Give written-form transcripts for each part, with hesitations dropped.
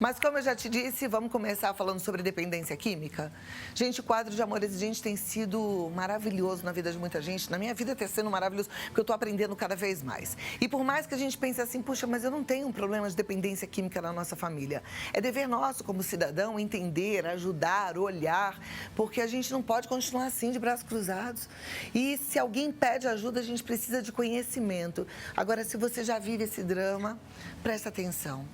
Mas como eu já te disse, vamos começar falando sobre dependência química. Gente, o quadro de Amor Exigente tem sido maravilhoso na vida de muita gente. Na minha vida está sendo maravilhoso, porque eu estou aprendendo cada vez mais. E por mais que a gente pense assim, puxa, mas eu não tenho um problema de dependência química na nossa família. É dever nosso como cidadão entender, ajudar, olhar, porque a gente não pode continuar assim, de braços cruzados. E se alguém pede ajuda, a gente precisa de conhecimento. Agora, se você já vive esse drama, presta atenção.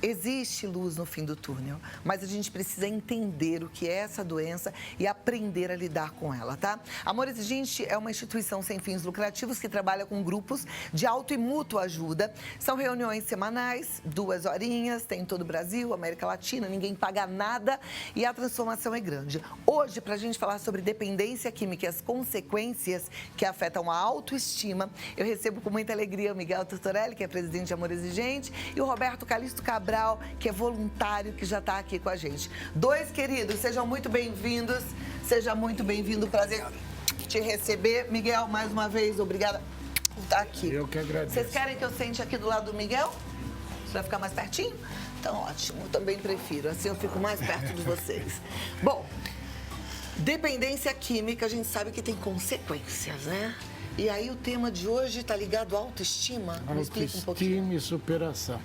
Existe luz no fim do túnel, mas a gente precisa entender o que é essa doença e aprender a lidar com ela, tá? Amor Exigente é uma instituição sem fins lucrativos que trabalha com grupos de auto e mútua ajuda. São reuniões semanais, 2 horinhas, tem em todo o Brasil, América Latina, ninguém paga nada e a transformação é grande. Hoje, para a gente falar sobre dependência química e as consequências que afetam a autoestima, eu recebo com muita alegria o Miguel Tortorelli, que é presidente de Amor Exigente, e o Roberto Calixto Cabral, que é voluntário, que já está aqui com a gente. 2 queridos, sejam muito bem-vindos. Seja muito bem-vindo, prazer te receber. Miguel, mais uma vez, obrigada por estar aqui. Eu que agradeço. Vocês querem que eu sente aqui do lado do Miguel? Para ficar mais pertinho? Então, ótimo, eu também prefiro, assim eu fico mais perto de vocês. Bom, dependência química, a gente sabe que tem consequências, né? E aí o tema de hoje está ligado à autoestima? Me explica um pouquinho. Autoestima e superação.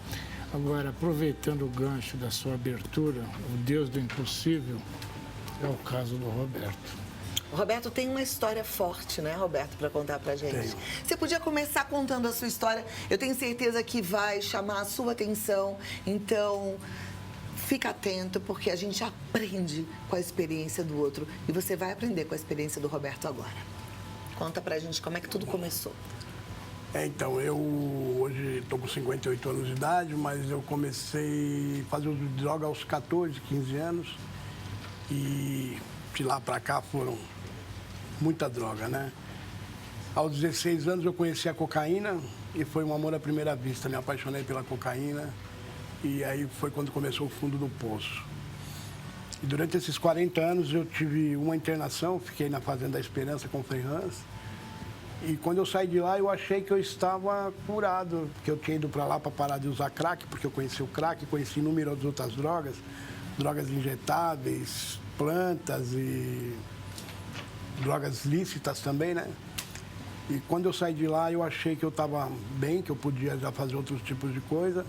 Agora, aproveitando o gancho da sua abertura, o Deus do impossível é o caso do Roberto. O Roberto tem uma história forte, né, Roberto, para contar pra gente. Você podia começar contando a sua história. Eu tenho certeza que vai chamar a sua atenção. Então, fica atento, porque a gente aprende com a experiência do outro. E você vai aprender com a experiência do Roberto agora. Conta pra gente como é que tudo começou. Então, eu hoje estou com 58 anos de idade, mas eu comecei a fazer uso de droga aos 14, 15 anos. E de lá para cá foram muita droga, né? Aos 16 anos eu conheci a cocaína e foi um amor à primeira vista. Me apaixonei pela cocaína e aí foi quando começou o fundo do poço. E durante esses 40 anos eu tive uma internação, fiquei na Fazenda da Esperança com Frei Hans. E quando eu saí de lá, eu achei que eu estava curado, porque eu tinha ido para lá para parar de usar crack, porque eu conheci o crack, conheci inúmeras outras drogas, drogas injetáveis, plantas e drogas lícitas também, né? E quando eu saí de lá, eu achei que eu estava bem, que eu podia já fazer outros tipos de coisa.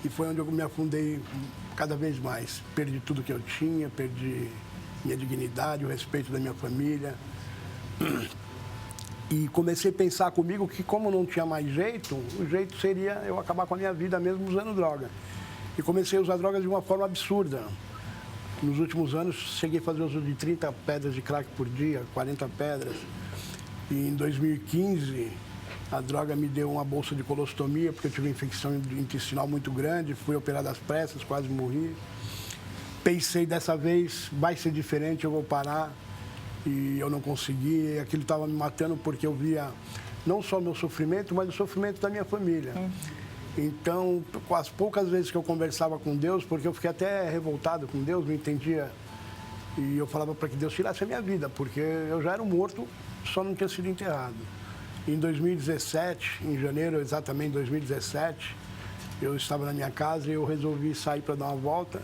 E foi onde eu me afundei cada vez mais. Perdi tudo que eu tinha, perdi minha dignidade, o respeito da minha família. E comecei a pensar comigo que, como não tinha mais jeito, o jeito seria eu acabar com a minha vida mesmo usando droga. E comecei a usar drogas de uma forma absurda. Nos últimos anos, cheguei a fazer uso de 30 pedras de crack por dia, 40 pedras. E em 2015, a droga me deu uma bolsa de colostomia, porque eu tive uma infecção intestinal muito grande, fui operado às pressas, quase morri. Pensei, dessa vez, vai ser diferente, eu vou parar. E eu não consegui, e aquilo estava me matando porque eu via não só o meu sofrimento, mas o sofrimento da minha família. Então, com as poucas vezes que eu conversava com Deus, porque eu fiquei até revoltado com Deus, não entendia, e eu falava para que Deus tirasse a minha vida, porque eu já era um morto, só não tinha sido enterrado. Em 2017, em janeiro, exatamente 2017, eu estava na minha casa e eu resolvi sair para dar uma volta,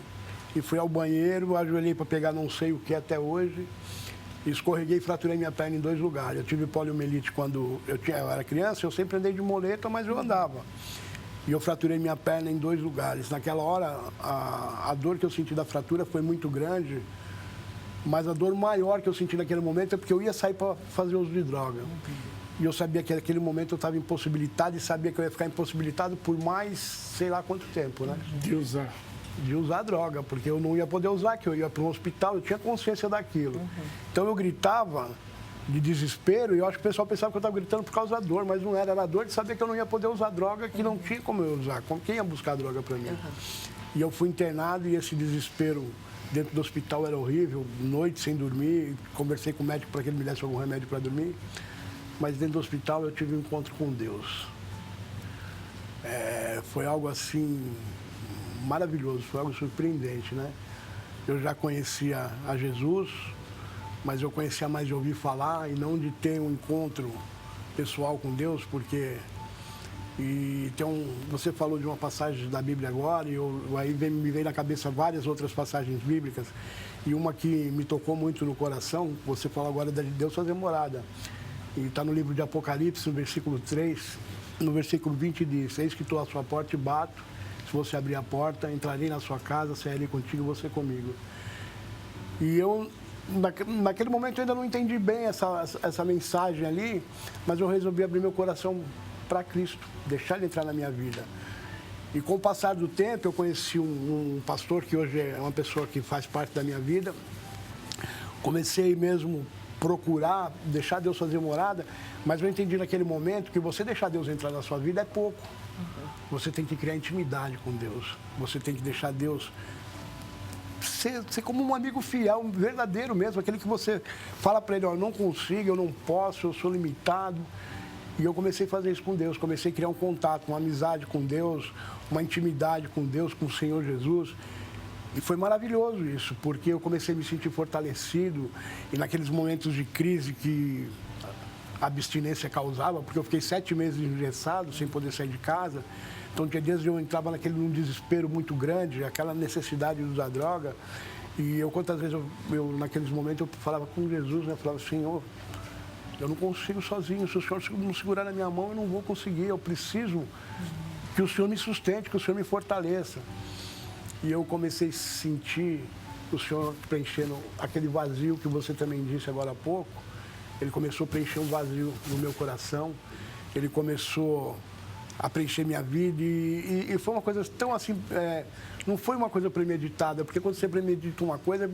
e fui ao banheiro, ajoelhei para pegar não sei o que até hoje, escorreguei e fraturei minha perna em 2 lugares. Eu tive poliomielite quando eu era criança, eu sempre andei de muleta, mas eu andava. E eu fraturei minha perna em 2 lugares. Naquela hora, a dor que eu senti da fratura foi muito grande, mas a dor maior que eu senti naquele momento é porque eu ia sair para fazer uso de droga. E eu sabia que naquele momento eu estava impossibilitado e sabia que eu ia ficar impossibilitado por mais sei lá quanto tempo, né? De usar droga, porque eu não ia poder usar, que eu ia para um hospital, eu tinha consciência daquilo. Então eu gritava de desespero e eu acho que o pessoal pensava que eu estava gritando por causa da dor, mas não era, era a dor de saber que eu não ia poder usar droga, que não tinha como eu usar, quem ia buscar droga para mim? E eu fui internado e esse desespero dentro do hospital era horrível, noite sem dormir, conversei com o médico para que ele me desse algum remédio para dormir, mas dentro do hospital eu tive um encontro com Deus. Foi algo assim maravilhoso, foi algo surpreendente, né? Eu já conhecia a Jesus, mas eu conhecia mais de ouvir falar e não de ter um encontro pessoal com Deus, porque E você falou de uma passagem da Bíblia agora, e aí me veio na cabeça várias outras passagens bíblicas. E uma que me tocou muito no coração, você falou agora de Deus fazer morada. E está no livro de Apocalipse, no versículo 3, no versículo 20 diz: eis que estou à sua porta e bato, se você abrir a porta, entrarei na sua casa, sairei contigo e você comigo. E eu, naquele momento, eu ainda não entendi bem essa mensagem ali, mas eu resolvi abrir meu coração para Cristo, deixar Ele entrar na minha vida. E com o passar do tempo, eu conheci um pastor que hoje é uma pessoa que faz parte da minha vida. Comecei mesmo a procurar, deixar Deus fazer morada, mas eu entendi naquele momento que você deixar Deus entrar na sua vida é pouco. Você tem que criar intimidade com Deus. Você tem que deixar Deus ser como um amigo fiel, um verdadeiro mesmo, aquele que você fala para ele: eu não consigo, eu não posso, eu sou limitado. E eu comecei a fazer isso com Deus, comecei a criar um contato, uma amizade com Deus, uma intimidade com Deus, com o Senhor Jesus. E foi maravilhoso isso, porque eu comecei a me sentir fortalecido. E naqueles momentos de crise que a abstinência causava, porque eu fiquei 7 meses engessado, sem poder sair de casa. Então, tinha dias que eu entrava num desespero muito grande, aquela necessidade de usar droga. E quantas vezes naqueles momentos, eu falava com Jesus, né? Eu falava: Senhor, eu não consigo sozinho, se o Senhor não segurar na minha mão, eu não vou conseguir. Eu preciso que o Senhor me sustente, que o Senhor me fortaleça. E eu comecei a sentir o Senhor preenchendo aquele vazio que você também disse agora há pouco. Ele começou a preencher um vazio no meu coração. Ele começou a preencher minha vida e foi uma coisa tão assim, não foi uma coisa premeditada, porque quando você premedita uma coisa,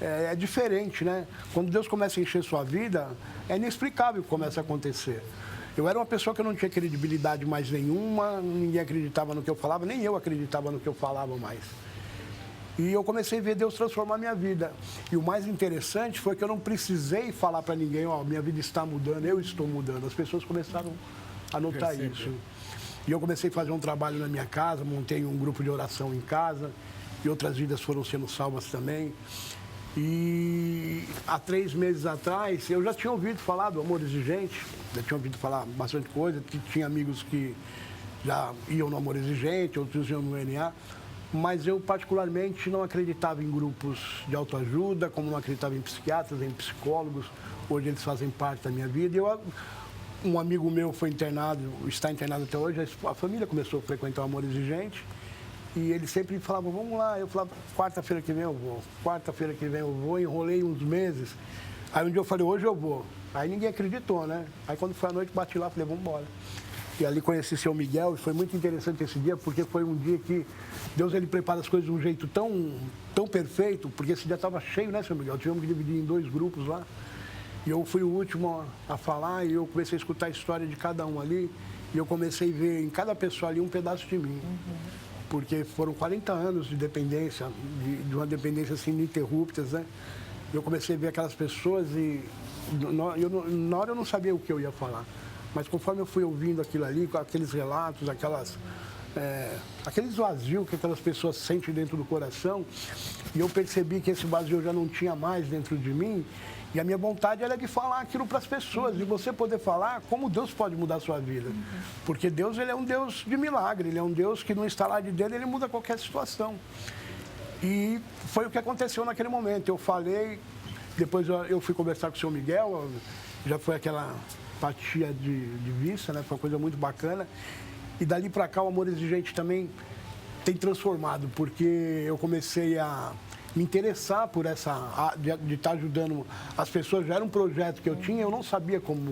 é diferente, né? Quando Deus começa a encher sua vida, é inexplicável o que começa a acontecer. Eu era uma pessoa que eu não tinha credibilidade mais nenhuma, ninguém acreditava no que eu falava, nem eu acreditava no que eu falava mais. E eu comecei a ver Deus transformar a minha vida. E o mais interessante foi que eu não precisei falar para ninguém: ó, minha vida está mudando, eu estou mudando. As pessoas começaram a notar isso. E eu comecei a fazer um trabalho na minha casa, montei um grupo de oração em casa, e outras vidas foram sendo salvas também. E há 3 meses atrás, eu já tinha ouvido falar do Amor Exigente, já tinha ouvido falar bastante coisa, tinha amigos que já iam no Amor Exigente, outros iam no NA, mas eu particularmente não acreditava em grupos de autoajuda, como não acreditava em psiquiatras, em psicólogos. Hoje eles fazem parte da minha vida. Um amigo meu foi internado, está internado até hoje, a família começou a frequentar o Amor Exigente. E ele sempre falava: vamos lá. Eu falava: quarta-feira que vem eu vou, quarta-feira que vem eu vou. Enrolei uns meses. Aí um dia eu falei: hoje eu vou. Aí ninguém acreditou, né? Aí quando foi à noite, bati lá e falei: vamos embora. E ali conheci o seu Miguel, e foi muito interessante esse dia, porque foi um dia que Deus, ele prepara as coisas de um jeito tão perfeito, porque esse dia estava cheio, né, seu Miguel? Tivemos que dividir em 2 grupos lá. E eu fui o último a falar, e eu comecei a escutar a história de cada um ali, e eu comecei a ver em cada pessoa ali um pedaço de mim. Porque foram 40 anos de dependência, de uma dependência assim ininterrupta, né? Eu comecei a ver aquelas pessoas e na hora eu não sabia o que eu ia falar. Mas conforme eu fui ouvindo aquilo ali, com aqueles relatos, aqueles vazios que aquelas pessoas sentem dentro do coração, e eu percebi que esse vazio já não tinha mais dentro de mim. E a minha vontade era de falar aquilo para as pessoas, de você poder falar como Deus pode mudar a sua vida. Porque Deus, ele é um Deus de milagre, ele é um Deus que no estalar de dedo, ele muda qualquer situação. E foi o que aconteceu naquele momento. Eu falei, depois eu fui conversar com o seu Miguel, já foi aquela empatia de vista, né? Foi uma coisa muito bacana. E dali para cá o Amor Exigente também tem transformado, porque eu comecei a me interessar por de estar ajudando as pessoas. Já era um projeto que eu tinha, eu não sabia como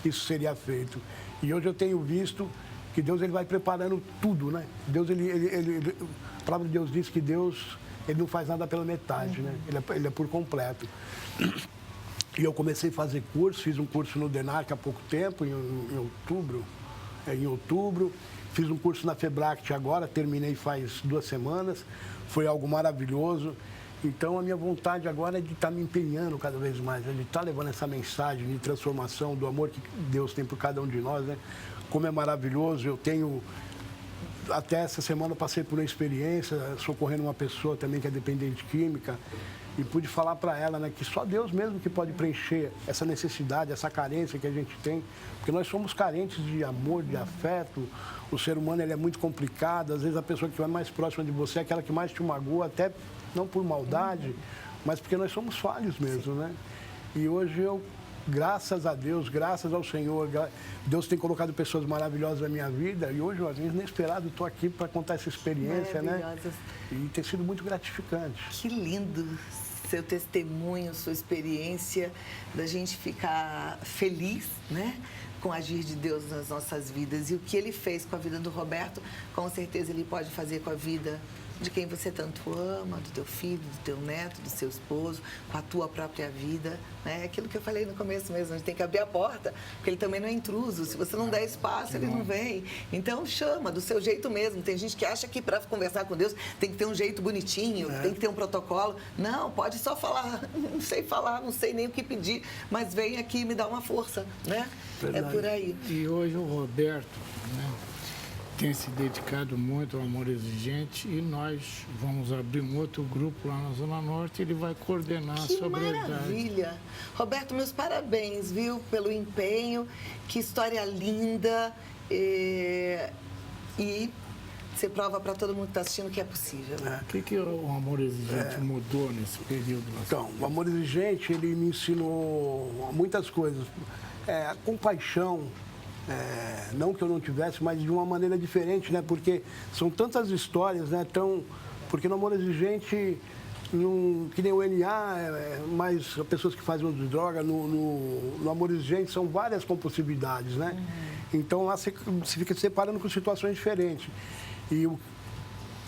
isso seria feito. E hoje eu tenho visto que Deus, ele vai preparando tudo, né? Deus, a palavra de Deus diz que Deus, ele não faz nada pela metade, né? Ele é por completo. E eu comecei a fazer curso, fiz um curso no DENARC há pouco tempo, em outubro. Fiz um curso na FEBRACT agora, terminei faz 2 semanas. Foi algo maravilhoso. Então, a minha vontade agora é de estar me empenhando cada vez mais, de estar levando essa mensagem de transformação, do amor que Deus tem por cada um de nós, né? Como é maravilhoso, eu tenho até essa semana eu passei por uma experiência, socorrendo uma pessoa também que é dependente química, e pude falar para ela, né, que só Deus mesmo que pode preencher essa necessidade, essa carência que a gente tem, porque nós somos carentes de amor, de afeto. O ser humano ele é muito complicado, às vezes a pessoa que vai mais próxima de você é aquela que mais te magoa, até não por maldade, mas porque nós somos falhos mesmo, né? E hoje eu, graças a Deus, graças ao Senhor, Deus tem colocado pessoas maravilhosas na minha vida e hoje, inesperado, estou aqui para contar essa experiência, né? E tem sido muito gratificante. Que lindo seu testemunho, sua experiência, da gente ficar feliz, né? Com o agir de Deus nas nossas vidas. E o que ele fez com a vida do Roberto, com certeza ele pode fazer com a vida de quem você tanto ama, do teu filho, do teu neto, do seu esposo, com a tua própria vida, né? Aquilo que eu falei no começo mesmo, a gente tem que abrir a porta, porque ele também não é intruso. Se você não der espaço, ele não vem. Então chama, do seu jeito mesmo. Tem gente que acha que para conversar com Deus tem que ter um jeito bonitinho, tem que ter um protocolo. Não, pode só falar, não sei nem o que pedir, mas vem aqui e me dá uma força, né? Verdade. É por aí. E hoje o Roberto, né, tem se dedicado muito ao Amor Exigente e nós vamos abrir um outro grupo lá na Zona Norte e ele vai coordenar a sobriedade. Maravilha! Roberto, meus parabéns, viu, pelo empenho, que história linda e você prova para todo mundo que está assistindo que é possível. O que o Amor Exigente mudou nesse período? Então, o Amor Exigente, ele me ensinou muitas coisas. A compaixão, não que eu não tivesse, mas de uma maneira diferente, né? Porque são tantas histórias, né? Porque no Amor Exigente, que nem o NA, mas pessoas que fazem uso de droga, no Amor Exigente são várias possibilidades, né? Então lá você fica se separando com situações diferentes. E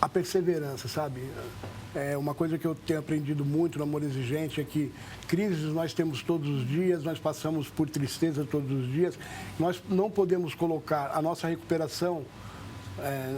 a perseverança, sabe? Uma coisa que eu tenho aprendido muito no Amor Exigente é que crises nós temos todos os dias, nós passamos por tristeza todos os dias. Nós não podemos colocar a nossa recuperação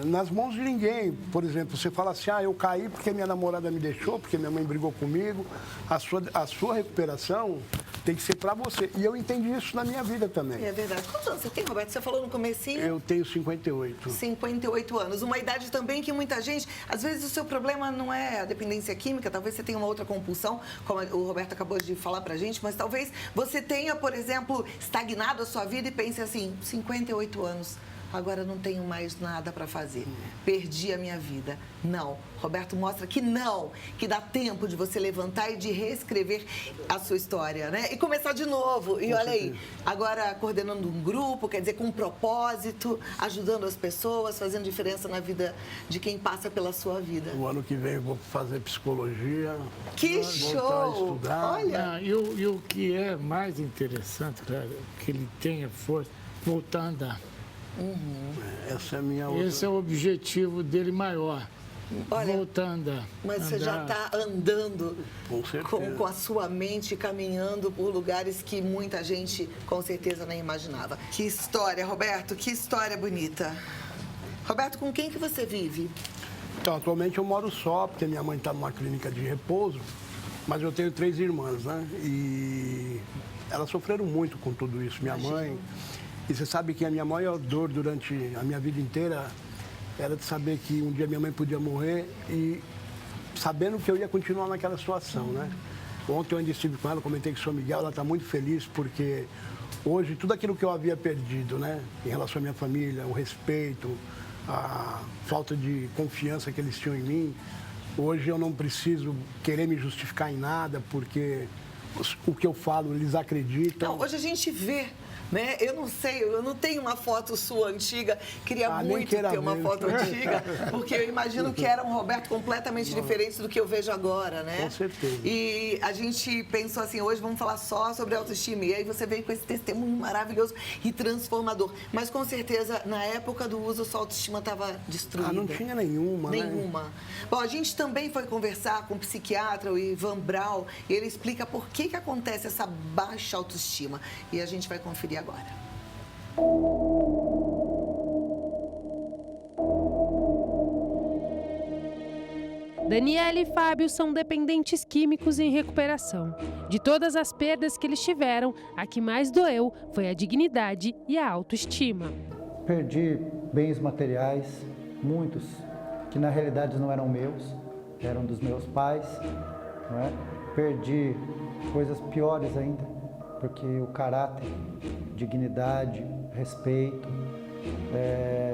nas mãos de ninguém. Por exemplo, você fala assim, eu caí porque minha namorada me deixou, porque minha mãe brigou comigo. A sua recuperação tem que ser para você. E eu entendi isso na minha vida também. É verdade. Quantos anos você tem, Roberto? Você falou no comecinho? Eu tenho 58. 58 anos. Uma idade também que muita gente... Às vezes o seu problema não é a dependência química, talvez você tenha uma outra compulsão, como o Roberto acabou de falar pra gente, mas talvez você tenha, por exemplo, estagnado a sua vida e pense assim, 58 anos... Agora não tenho mais nada para fazer. Perdi a minha vida. Não. Roberto mostra que não, que dá tempo de você levantar e de reescrever a sua história, né? E começar de novo. E olha aí, agora coordenando um grupo, quer dizer, com um propósito, ajudando as pessoas, fazendo diferença na vida de quem passa pela sua vida. O ano que vem eu vou fazer psicologia. Que show! show! A estudar. Olha! E o que é mais interessante, cara, que ele tenha força, voltar a andar. Essa é a minha outra. Esse é o objetivo dele maior. Olha, voltar a andar. Mas você já está andando Com certeza. com a sua mente, caminhando por lugares que muita gente com certeza nem imaginava. Que história, Roberto, que história bonita. Roberto, com quem que você vive? Então, atualmente eu moro só, porque minha mãe está numa clínica de repouso, mas eu tenho 3 irmãs, né? E elas sofreram muito com tudo isso. Minha mãe... E você sabe que a minha maior dor durante a minha vida inteira era de saber que um dia minha mãe podia morrer e sabendo que eu ia continuar naquela situação, né? Ontem eu ainda estive com ela, comentei com o São Miguel, ela está muito feliz porque hoje tudo aquilo que eu havia perdido, né? Em relação à minha família, o respeito, a falta de confiança que eles tinham em mim, hoje eu não preciso querer me justificar em nada porque o que eu falo, eles acreditam. Não, hoje a gente vê, né? Eu não sei, eu não tenho uma foto sua antiga, queria muito ter uma foto antiga, porque eu imagino que era um Roberto completamente diferente do que eu vejo agora, né? Com certeza. E a gente pensou assim, hoje vamos falar só sobre autoestima, e aí você veio com esse testemunho maravilhoso e transformador. Mas com certeza, na época do uso, sua autoestima estava destruída. Não tinha nenhuma, Nenhuma. Né? Bom, a gente também foi conversar com o psiquiatra, o Ivan Brau, e ele explica por que acontece essa baixa autoestima. E a gente vai conferir agora. Daniela e Fábio são dependentes químicos em recuperação. De todas as perdas que eles tiveram, a que mais doeu foi a dignidade e a autoestima. Perdi bens materiais, muitos, que na realidade não eram meus, eram dos meus pais, não é? Perdi coisas piores ainda, porque o caráter, dignidade, respeito,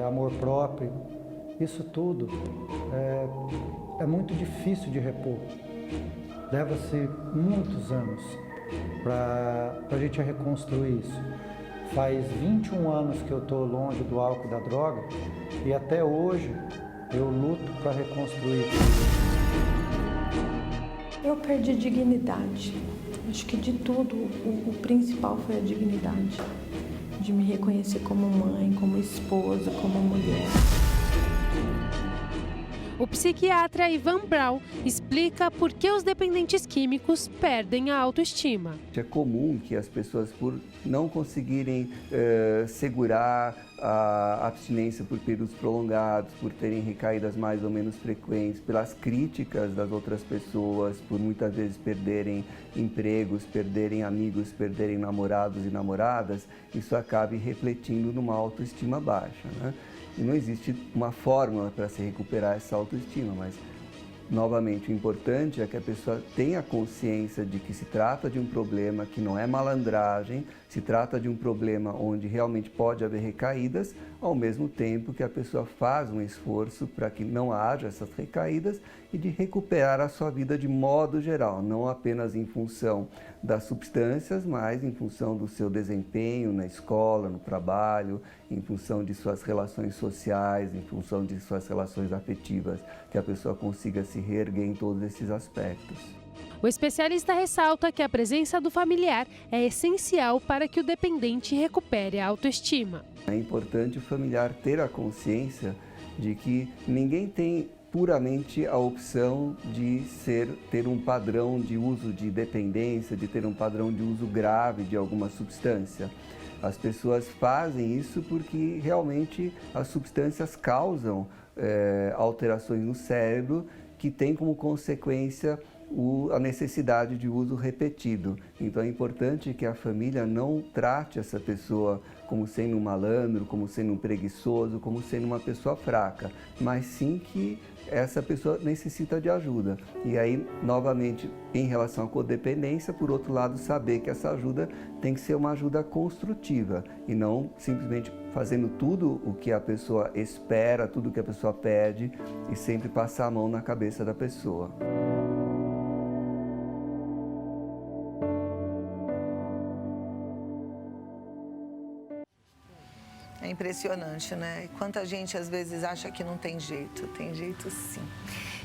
amor próprio, isso tudo é muito difícil de repor. Leva-se muitos anos para a gente reconstruir isso. Faz 21 anos que eu estou longe do álcool e da droga e até hoje eu luto para reconstruir. Eu perdi dignidade. Acho que de tudo, o principal foi a dignidade. De me reconhecer como mãe, como esposa, como mulher. O psiquiatra Ivan Brau explica por que os dependentes químicos perdem a autoestima. É comum que as pessoas, por não conseguirem segurar a abstinência por períodos prolongados, por terem recaídas mais ou menos frequentes, pelas críticas das outras pessoas, por muitas vezes perderem empregos, perderem amigos, perderem namorados e namoradas, isso acabe refletindo numa autoestima baixa, né? E não existe uma fórmula para se recuperar essa autoestima, mas, novamente, o importante é que a pessoa tenha consciência de que se trata de um problema que não é malandragem, se trata de um problema onde realmente pode haver recaídas, ao mesmo tempo que a pessoa faz um esforço para que não haja essas recaídas e de recuperar a sua vida de modo geral, não apenas em função das substâncias, mas em função do seu desempenho na escola, no trabalho, em função de suas relações sociais, em função de suas relações afetivas, que a pessoa consiga se reerguer em todos esses aspectos. O especialista ressalta que a presença do familiar é essencial para que o dependente recupere a autoestima. É importante o familiar ter a consciência de que ninguém tem puramente a opção de ter um padrão de uso de dependência, de ter um padrão de uso grave de alguma substância. As pessoas fazem isso porque realmente as substâncias causam alterações no cérebro que têm como consequência a necessidade de uso repetido. Então é importante que a família não trate essa pessoa como sendo um malandro, como sendo um preguiçoso, como sendo uma pessoa fraca, mas sim que essa pessoa necessita de ajuda. E aí, novamente, em relação à codependência, por outro lado, saber que essa ajuda tem que ser uma ajuda construtiva e não simplesmente fazendo tudo o que a pessoa espera, tudo o que a pessoa pede e sempre passar a mão na cabeça da pessoa. É impressionante, né? E quanta gente às vezes acha que não tem jeito sim.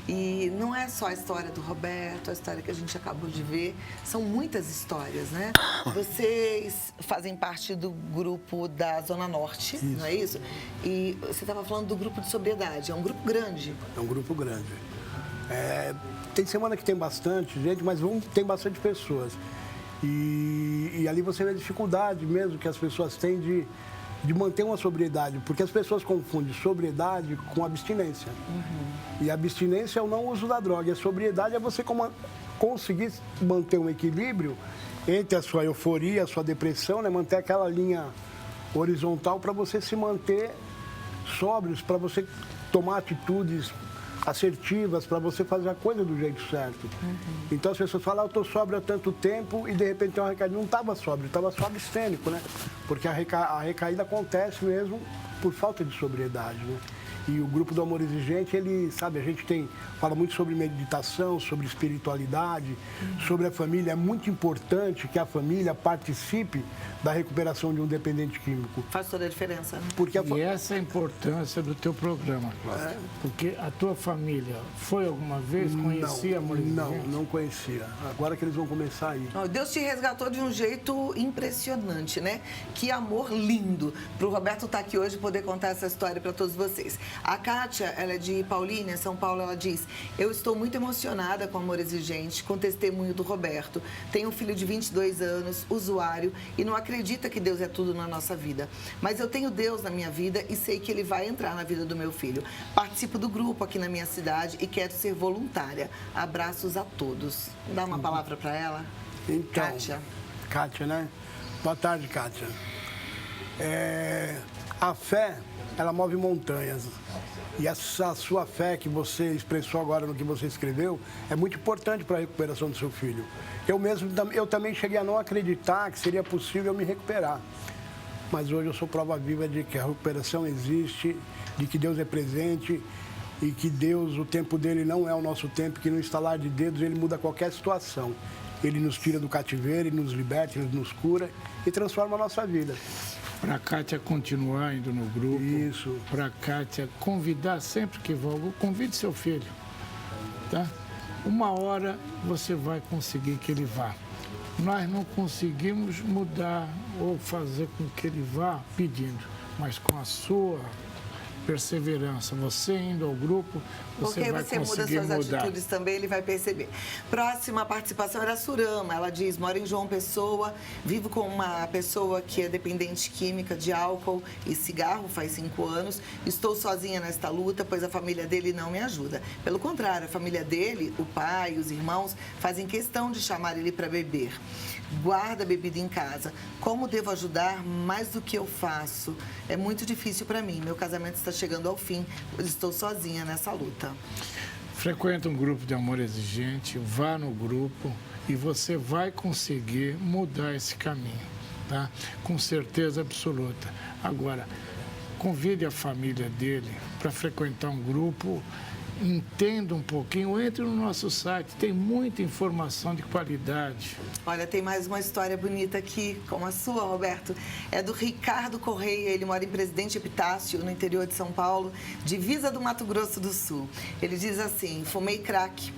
E não é só a história do Roberto, a história que a gente acabou de ver, são muitas histórias, né? Vocês fazem parte do grupo da Zona Norte, isso. Não é isso? E você estava falando do grupo de sobriedade, é um grupo grande. É um grupo grande. Tem semana que tem bastante gente, mas tem bastante pessoas. E ali você vê a dificuldade mesmo que as pessoas têm de manter uma sobriedade, porque as pessoas confundem sobriedade com abstinência. E a abstinência é o não uso da droga, e a sobriedade é você conseguir manter um equilíbrio entre a sua euforia, a sua depressão, né? Manter aquela linha horizontal para você se manter sóbrios, para você tomar atitudes assertivas, para você fazer a coisa do jeito certo. Então as pessoas falam, eu estou sóbrio há tanto tempo e de repente tem uma recaída. Não estava sóbrio, estava só abstêmico, né? Porque a recaída acontece mesmo por falta de sobriedade, né? E o grupo do Amor Exigente, ele, sabe, a gente fala muito sobre meditação, sobre espiritualidade, sobre a família. É muito importante que a família participe da recuperação de um dependente químico. Faz toda a diferença, né? E essa é a importância do teu programa, Cláudio. Porque a tua família foi alguma vez, conhecia Amor Exigente? Não conhecia. Agora que eles vão começar aí. Deus te resgatou de um jeito impressionante, né? Que amor lindo. Para o Roberto estar aqui hoje e poder contar essa história para todos vocês. A Kátia, ela é de Paulínia, São Paulo, ela diz: eu estou muito emocionada com o Amor Exigente, com o testemunho do Roberto. Tenho um filho de 22 anos, usuário, e não acredita que Deus é tudo na nossa vida. Mas eu tenho Deus na minha vida e sei que Ele vai entrar na vida do meu filho. Participo do grupo aqui na minha cidade e quero ser voluntária. Abraços a todos. Dá uma palavra para ela? Então, Kátia, né? Boa tarde, Kátia. A fé, ela move montanhas. E essa sua fé que você expressou agora no que você escreveu é muito importante para a recuperação do seu filho. Eu também cheguei a não acreditar que seria possível me recuperar. Mas hoje eu sou prova viva de que a recuperação existe, de que Deus é presente e que Deus, o tempo dele não é o nosso tempo, que no estalar de dedos ele muda qualquer situação. Ele nos tira do cativeiro, ele nos liberta, ele nos cura e transforma a nossa vida. Para a Kátia continuar indo no grupo. Isso. Para a Kátia convidar sempre que for, convide seu filho, tá? Uma hora você vai conseguir que ele vá. Nós não conseguimos mudar ou fazer com que ele vá pedindo, mas com a sua perseverança, você indo ao grupo, você vai conseguir mudar. Porque você muda suas atitudes também, ele vai perceber. Próxima participação era a Surama. Ela diz, moro em João Pessoa, vivo com uma pessoa que é dependente química de álcool e cigarro faz 5 anos. Estou sozinha nesta luta, pois a família dele não me ajuda. Pelo contrário, a família dele, o pai, os irmãos, fazem questão de chamar ele para beber. Guarda a bebida em casa. Como devo ajudar mais do que eu faço? É muito difícil para mim. Meu casamento está chegando ao fim, pois estou sozinha nessa luta. Frequenta um grupo de amor exigente, vá no grupo e você vai conseguir mudar esse caminho, tá? Com certeza absoluta. Agora, convide a família dele para frequentar um grupo, entenda um pouquinho, entre no nosso site, tem muita informação de qualidade. Olha, tem mais uma história bonita aqui, como a sua, Roberto. É do Ricardo Correia, ele mora em Presidente Epitácio, no interior de São Paulo, divisa do Mato Grosso do Sul. Ele diz assim, fumei crack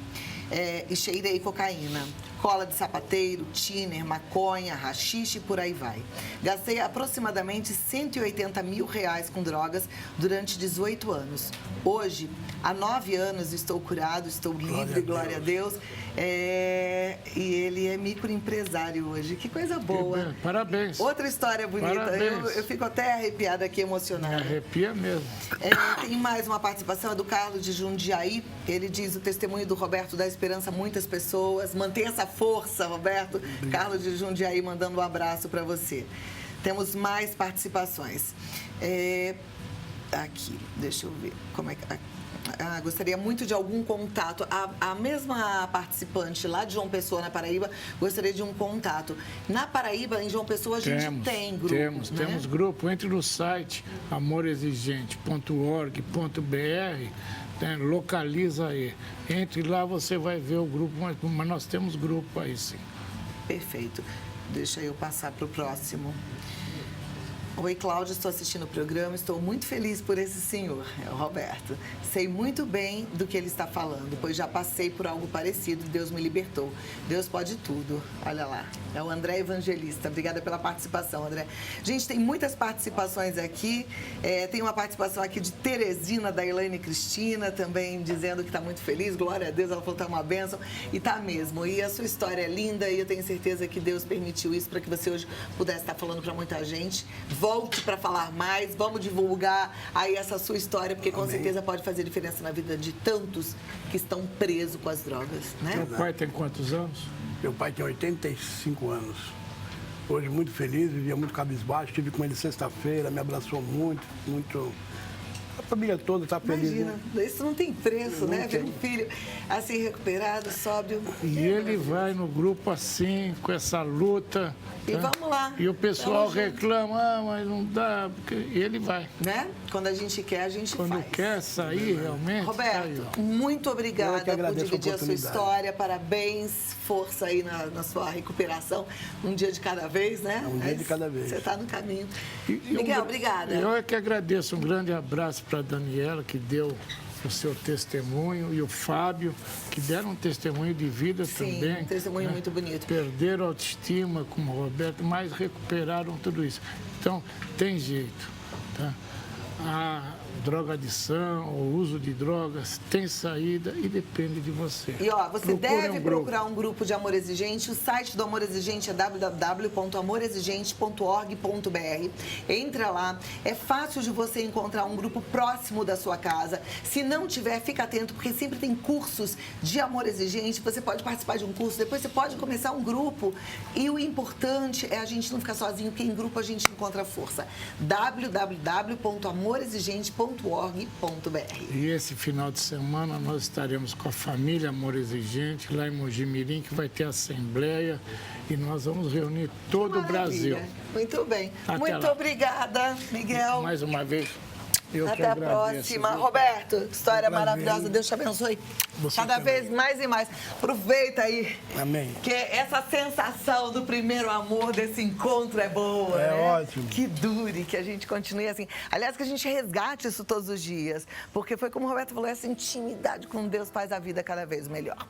e cheirei cocaína, cola de sapateiro, tiner, maconha, haxixe e por aí vai. Gastei aproximadamente R$180 mil com drogas durante 18 anos. Hoje, há 9 anos, estou curado, estou livre, glória a Deus. E ele é microempresário hoje. Que coisa boa. Parabéns. Outra história bonita. Eu fico até arrepiada aqui, emocionada. Arrepia mesmo. Tem mais uma participação, é do Carlos de Jundiaí. Ele diz o testemunho do Roberto dá esperança a muitas pessoas. Mantenha essa força, Roberto. Obrigado. Carlos de Jundiaí mandando um abraço para você. Temos mais participações. Aqui, deixa eu ver como é que... gostaria muito de algum contato. A mesma participante lá de João Pessoa, na Paraíba, gostaria de um contato. Na Paraíba, em João Pessoa, a gente tem grupo. Temos grupo. Entre no site amorexigente.org.br, localiza aí. Entre lá, você vai ver o grupo, mas nós temos grupo aí, sim. Perfeito. Deixa eu passar para o próximo. Oi, Cláudia, estou assistindo o programa, estou muito feliz por esse senhor, é o Roberto. Sei muito bem do que ele está falando, pois já passei por algo parecido, Deus me libertou. Deus pode tudo, olha lá. É o André Evangelista, obrigada pela participação, André. Gente, tem muitas participações aqui, tem uma participação aqui de Teresina, da Elaine Cristina, também dizendo que está muito feliz, glória a Deus, ela falou que está uma bênção, e está mesmo. E a sua história é linda, e eu tenho certeza que Deus permitiu isso para que você hoje pudesse estar falando para muita gente. Volte para falar mais, vamos divulgar aí essa sua história, porque com certeza pode fazer diferença na vida de tantos que estão presos com as drogas, né? Meu pai tem quantos anos? Meu pai tem 85 anos. Hoje muito feliz, vivia muito cabisbaixo, estive com ele sexta-feira, me abraçou muito. A família toda está feliz. Imagina, isso não tem preço, né? Ver um filho assim recuperado, sóbrio. E ele vai no grupo assim, com essa luta. E vamos lá. E o pessoal reclama, mas não dá, e ele vai. Né? Quando a gente quer, a gente faz. Quando quer sair, realmente. Roberto, muito obrigada por dividir a sua história. Parabéns, força aí na sua recuperação. Um dia de cada vez, né? Um dia de cada vez. Você está no caminho. Miguel, obrigada. Eu é que agradeço. Um grande abraço para a Daniela, que deu o seu testemunho, e o Fábio, que deram um testemunho de vida também. Sim, um testemunho muito bonito. Perderam a autoestima, como o Roberto, mas recuperaram tudo isso. Então, tem jeito, tá? A drogadição, o uso de drogas tem saída e depende de você. E ó, você deve procurar um grupo de Amor Exigente. O site do Amor Exigente é www.amorexigente.org.br. Entra lá, é fácil de você encontrar um grupo próximo da sua casa. Se não tiver, fica atento, porque sempre tem cursos de Amor Exigente. Você pode participar de um curso, depois você pode começar um grupo. E o importante é a gente não ficar sozinho, porque em grupo a gente encontra força. www.amorexigente.org.br. E esse final de semana nós estaremos com a família Amor Exigente, lá em Mojimirim, que vai ter assembleia e nós vamos reunir todo o Brasil. Muito bem. Até Muito lá. obrigada, Miguel. Mais uma vez, eu que Até a agradeço. próxima. Viu? Roberto, história Prazer. maravilhosa. Deus te abençoe. Você Cada também. vez mais e mais. Aproveita aí. Amém. Que essa sensação do primeiro amor, desse encontro é boa, É né? ótimo. Que dure, que a gente continue assim. Aliás, que a gente resgate isso todos os dias. Porque foi como o Roberto falou, essa intimidade com Deus faz a vida cada vez melhor.